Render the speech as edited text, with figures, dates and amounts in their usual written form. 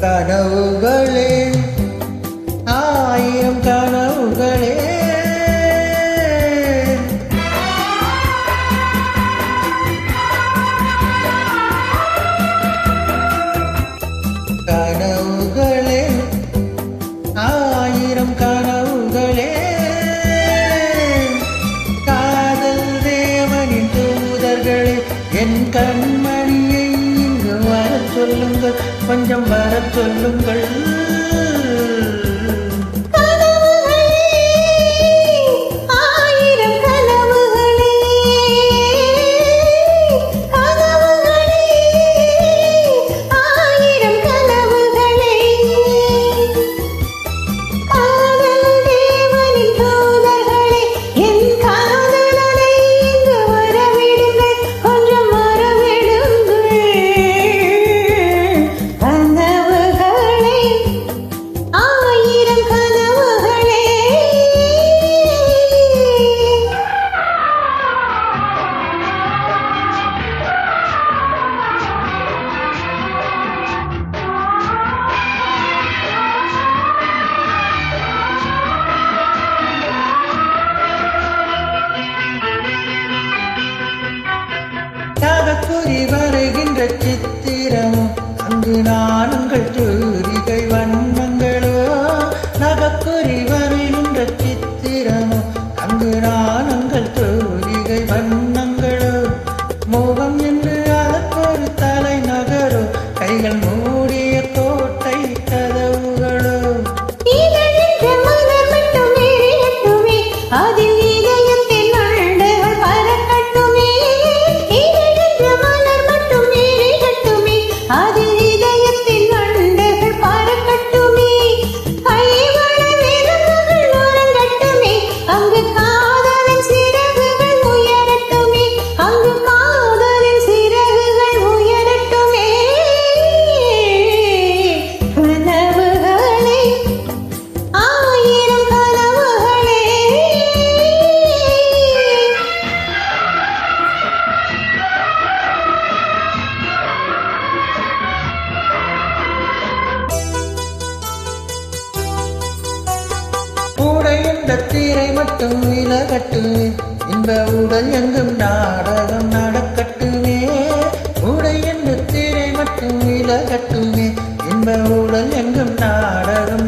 கனவுகளே ஆயிரம் கனவுகளே கனவுகளே ஆயிரம் கனவுகளே காதல் தேவனின் தூதர்களே என் கண்மணியை இங்கு வரச் சொல்லுங்கள் கொஞ்சம் வரச் சொல்லுங்கள் குறி வருகின்ற சித்திரமோ அங்கு நானுங்கள் தூரிகை வண்ணங்களோ நகக்குறி வருகின்ற சித்திரமோ அங்கு நானுங்கள் தூரிகை வண்ணங்களோ மோகம் என்று அதற்கொரு தலை நகரோ கைகள் மூடிய கோட்டை கதவுகளோ தீரை மட்டும் விலகட்டுமே இந்த உடல் எங்கும் நாடகம் நடக்கட்டுமே உடை என்ற தீரை மட்டும் விலகட்டுமே இந்த உடல் எங்கும் நாடகம்